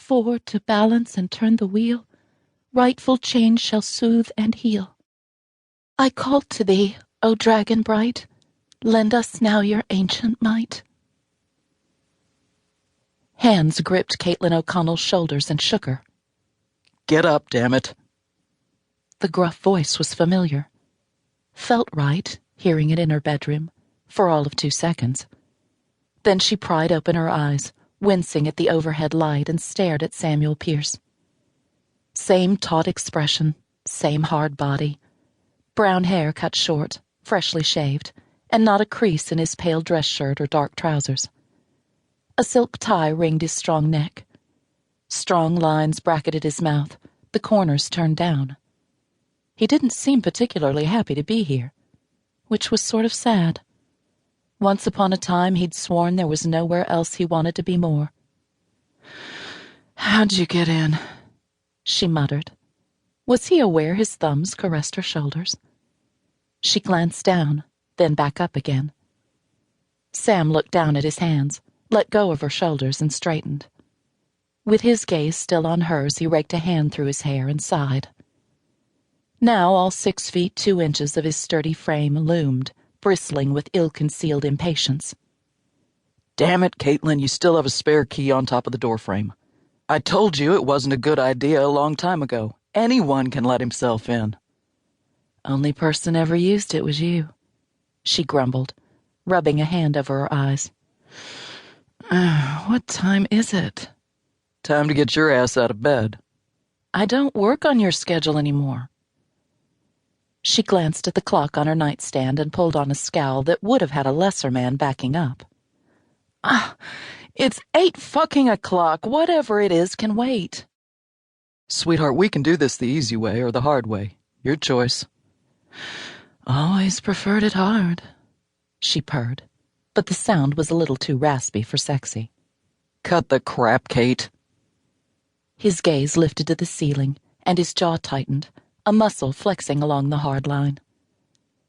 forward to balance and turn the wheel, rightful change shall soothe and heal. I call to thee, O dragon bright, lend us now your ancient might. Hands gripped Caitlyn O'Connell's shoulders and shook her. Get up, damn it. The gruff voice was familiar. Felt right, hearing it in her bedroom, for all of 2 seconds. Then she pried open her eyes, wincing at the overhead light, and stared at Samuel Pierce. Same taut expression, same hard body. Brown hair cut short, freshly shaved, and not a crease in his pale dress shirt or dark trousers. A silk tie ringed his strong neck. Strong lines bracketed his mouth, the corners turned down. He didn't seem particularly happy to be here, which was sort of sad. Once upon a time he'd sworn there was nowhere else he wanted to be more. How'd you get in? She muttered. Was he aware his thumbs caressed her shoulders? She glanced down, then back up again. Sam looked down at his hands, let go of her shoulders, and straightened. With his gaze still on hers, he raked a hand through his hair and sighed. Now all 6 feet 2 inches of his sturdy frame loomed, bristling with ill-concealed impatience. Damn it, Caitlyn, you still have a spare key on top of the doorframe. I told you it wasn't a good idea a long time ago. Anyone can let himself in. Only person ever used it was you, she grumbled, rubbing a hand over her eyes. What time is it? Time to get your ass out of bed. I don't work on your schedule anymore. She glanced at the clock on her nightstand and pulled on a scowl that would have had a lesser man backing up. It's 8 fucking o'clock. Whatever it is can wait. Sweetheart, we can do this the easy way or the hard way. Your choice. Always preferred it hard, she purred, but the sound was a little too raspy for sexy. Cut the crap, Cait. His gaze lifted to the ceiling, and his jaw tightened, a muscle flexing along the hard line.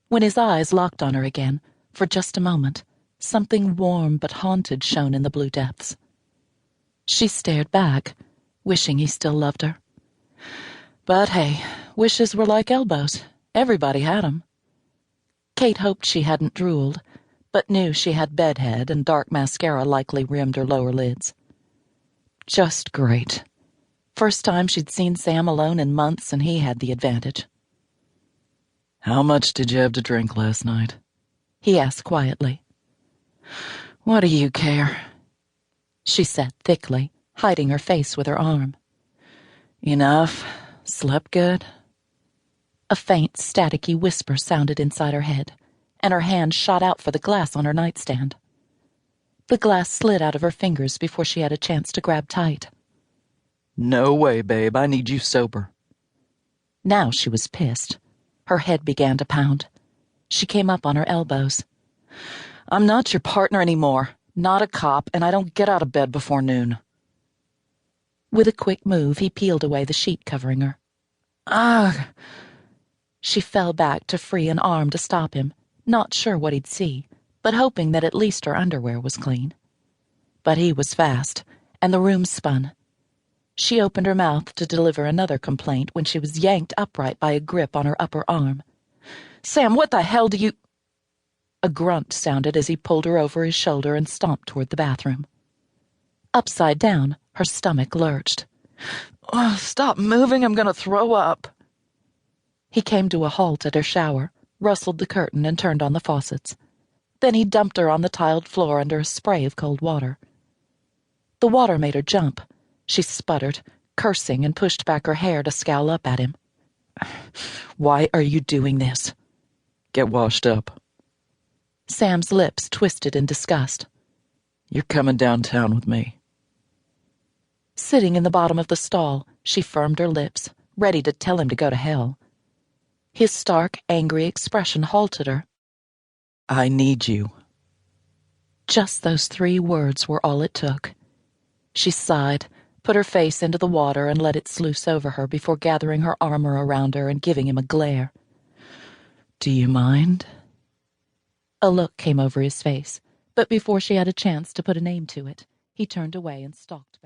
When his eyes locked on her again, for just a moment, something warm but haunted shone in the blue depths. She stared back, wishing he still loved her. But hey, wishes were like elbows. Everybody had 'em. Cait hoped she hadn't drooled, but knew she had bedhead and dark mascara likely rimmed her lower lids. Just great. First time she'd seen Sam alone in months, and he had the advantage. How much did you have to drink last night? He asked quietly. What do you care? She said thickly, hiding her face with her arm. Enough. Slept good. A faint, staticky whisper sounded inside her head, and her hand shot out for the glass on her nightstand. The glass slid out of her fingers before she had a chance to grab tight. No way, babe. I need you sober. Now she was pissed. Her head began to pound. She came up on her elbows. I'm not your partner anymore, not a cop, and I don't get out of bed before noon. With a quick move, he peeled away the sheet covering her. Ugh! She fell back to free an arm to stop him, not sure what he'd see, but hoping that at least her underwear was clean. But he was fast, and the room spun. She opened her mouth to deliver another complaint when she was yanked upright by a grip on her upper arm. Sam, what the hell do you... A grunt sounded as he pulled her over his shoulder and stomped toward the bathroom. Upside down, her stomach lurched. Oh, stop moving, I'm gonna throw up. He came to a halt at her shower, rustled the curtain, and turned on the faucets. Then he dumped her on the tiled floor under a spray of cold water. The water made her jump. She sputtered, cursing, and pushed back her hair to scowl up at him. Why are you doing this? Get washed up. Sam's lips twisted in disgust. You're coming downtown with me. Sitting in the bottom of the stall, she firmed her lips, ready to tell him to go to hell. His stark, angry expression halted her. I need you. Just those 3 words were all it took. She sighed, put her face into the water, and let it sluice over her before gathering her armor around her and giving him a glare. Do you mind? A look came over his face, but before she had a chance to put a name to it, he turned away and stalked back.